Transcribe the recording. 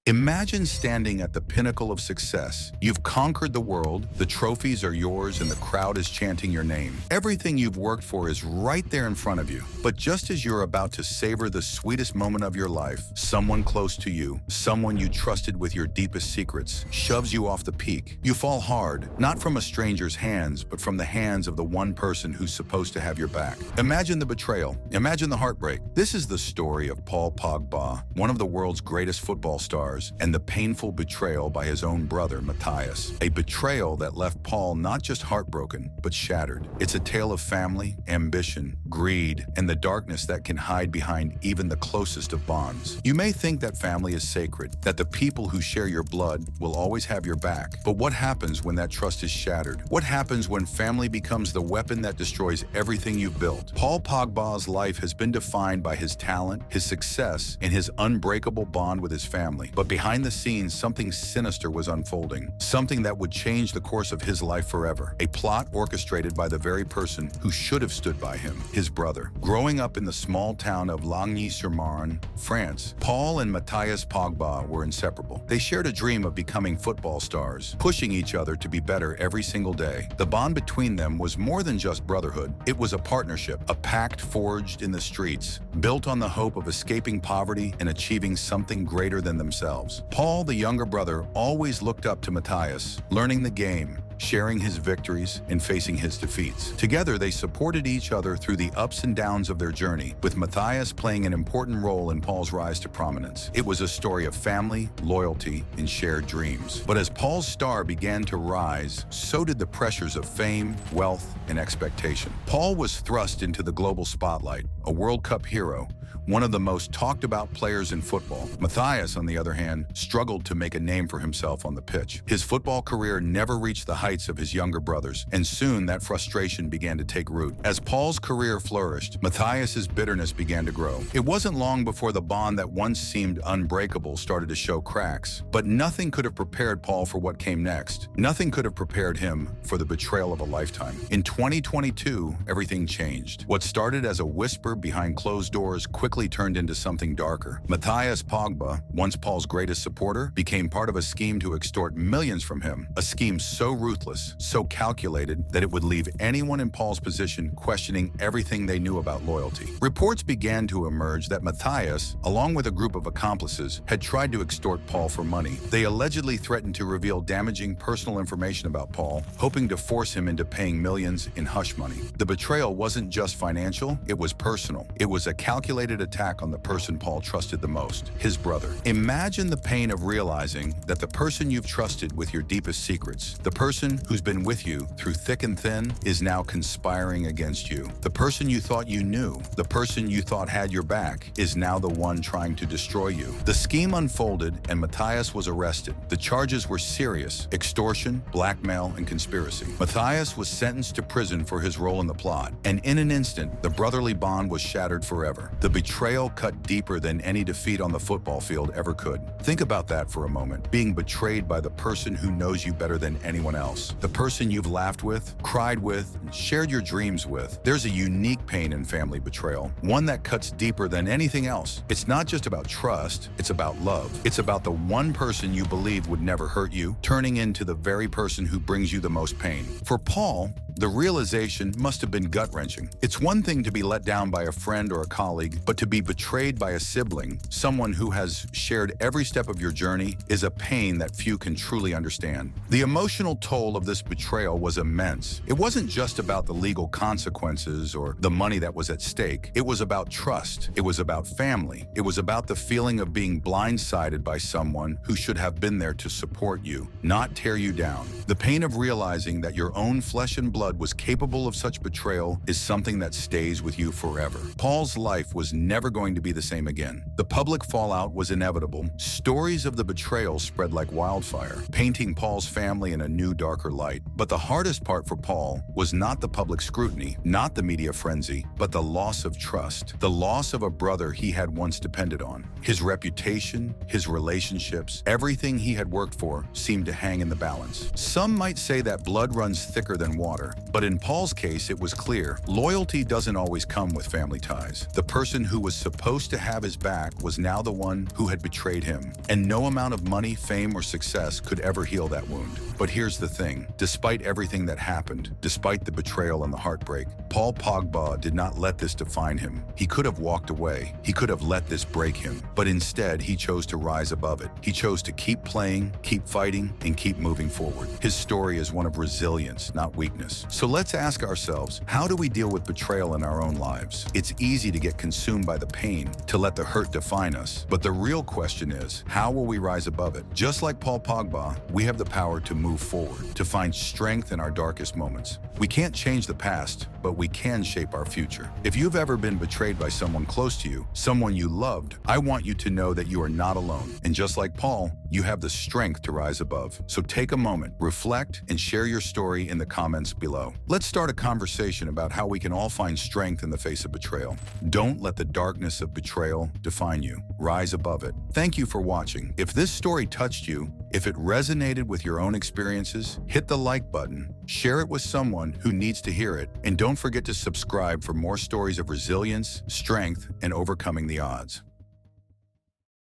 Imagine standing at the pinnacle of success. You've conquered the world, the trophies are yours, and the crowd is chanting your name. Everything you've worked for is right there in front of you. But just as you're about to savor the sweetest moment of your life, someone close to you, someone you trusted with your deepest secrets, shoves you off the peak. You fall hard, not from a stranger's hands, but from the hands of the one person who's supposed to have your back. Imagine the betrayal. Imagine the heartbreak. This is the story of Paul Pogba, one of the world's greatest football stars, and the painful betrayal by his own brother, Mathias. A betrayal that left Paul not just heartbroken, but shattered. It's a tale of family, ambition, greed, and the darkness that can hide behind even the closest of bonds. You may think that family is sacred, that the people who share your blood will always have your back. But what happens when that trust is shattered? What happens when family becomes the weapon that destroys everything you've built? Paul Pogba's life has been defined by his talent, his success, and his unbreakable bond with his family. But behind the scenes, something sinister was unfolding, something that would change the course of his life forever. A plot orchestrated by the very person who should have stood by him, his brother. Growing up in the small town of Lagny-sur-Marne, France, Paul and Mathias Pogba were inseparable. They shared a dream of becoming football stars, pushing each other to be better every single day. The bond between them was more than just brotherhood. It was a partnership, a pact forged in the streets, built on the hope of escaping poverty and achieving something greater than themselves. Paul, the younger brother, always looked up to Mathias, learning the game, sharing his victories, and facing his defeats. Together, they supported each other through the ups and downs of their journey, with Mathias playing an important role in Paul's rise to prominence. It was a story of family, loyalty, and shared dreams. But as Paul's star began to rise, so did the pressures of fame, wealth, and expectation. Paul was thrust into the global spotlight, a World Cup hero, one of the most talked about players in football. Mathias, on the other hand, struggled to make a name for himself on the pitch. His football career never reached the heights of his younger brothers, and soon that frustration began to take root. As Paul's career flourished, Mathias's bitterness began to grow. It wasn't long before the bond that once seemed unbreakable started to show cracks. But nothing could have prepared Paul for what came next. Nothing could have prepared him for the betrayal of a lifetime. In 2022, everything changed. What started as a whisper behind closed doors quickly turned into something darker. Mathias Pogba, once Paul's greatest supporter, became part of a scheme to extort millions from him. A scheme so ruthless, so calculated, that it would leave anyone in Paul's position questioning everything they knew about loyalty. Reports began to emerge that Mathias, along with a group of accomplices, had tried to extort Paul for money. They allegedly threatened to reveal damaging personal information about Paul, hoping to force him into paying millions in hush money. The betrayal wasn't just financial, it was personal. It was a calculated attack on the person Paul trusted the most, his brother. Imagine the pain of realizing that the person you've trusted with your deepest secrets, the person who's been with you through thick and thin, is now conspiring against you. The person you thought you knew, the person you thought had your back, is now the one trying to destroy you. The scheme unfolded and Mathias was arrested. The charges were serious: extortion, blackmail, and conspiracy. Mathias was sentenced to prison for his role in the plot, and in an instant, the brotherly bond was shattered forever. The betrayal cut deeper than any defeat on the football field ever could. Think about that for a moment. Being betrayed by the person who knows you better than anyone else. The person you've laughed with, cried with, and shared your dreams with. There's a unique pain in family betrayal, one that cuts deeper than anything else. It's not just about trust, it's about love. It's about the one person you believe would never hurt you, turning into the very person who brings you the most pain. For Paul, the realization must have been gut-wrenching. It's one thing to be let down by a friend or a colleague, but to be betrayed by a sibling, someone who has shared every step of your journey, is a pain that few can truly understand. The emotional toll of this betrayal was immense. It wasn't just about the legal consequences or the money that was at stake. It was about trust. It was about family. It was about the feeling of being blindsided by someone who should have been there to support you, not tear you down. The pain of realizing that your own flesh and blood was capable of such betrayal is something that stays with you forever. Paul's life was never going to be the same again. The public fallout was inevitable. Stories of the betrayal spread like wildfire, painting Paul's family in a new, darker light. But the hardest part for Paul was not the public scrutiny, not the media frenzy, but the loss of trust, the loss of a brother he had once depended on. His reputation, his relationships, everything he had worked for seemed to hang in the balance. Some might say that blood runs thicker than water. But in Paul's case, it was clear. Loyalty doesn't always come with family ties. The person who was supposed to have his back was now the one who had betrayed him. And no amount of money, fame, or success could ever heal that wound. But here's the thing. Despite everything that happened, despite the betrayal and the heartbreak, Paul Pogba did not let this define him. He could have walked away. He could have let this break him. But instead, he chose to rise above it. He chose to keep playing, keep fighting, and keep moving forward. His story is one of resilience, not weakness. So let's ask ourselves, how do we deal with betrayal in our own lives? It's easy to get consumed by the pain, to let the hurt define us. But the real question is, how will we rise above it? Just like Paul Pogba, we have the power to move forward, to find strength in our darkest moments. We can't change the past, but we can shape our future. If you've ever been betrayed by someone close to you, someone you loved, I want you to know that you are not alone. And just like Paul, you have the strength to rise above. So take a moment, reflect, and share your story in the comments below. Let's start a conversation about how we can all find strength in the face of betrayal. Don't let the darkness of betrayal define you. Rise above it. Thank you for watching. If this story touched you, if it resonated with your own experiences, hit the like button, share it with someone who needs to hear it, and don't forget to subscribe for more stories of resilience, strength, and overcoming the odds.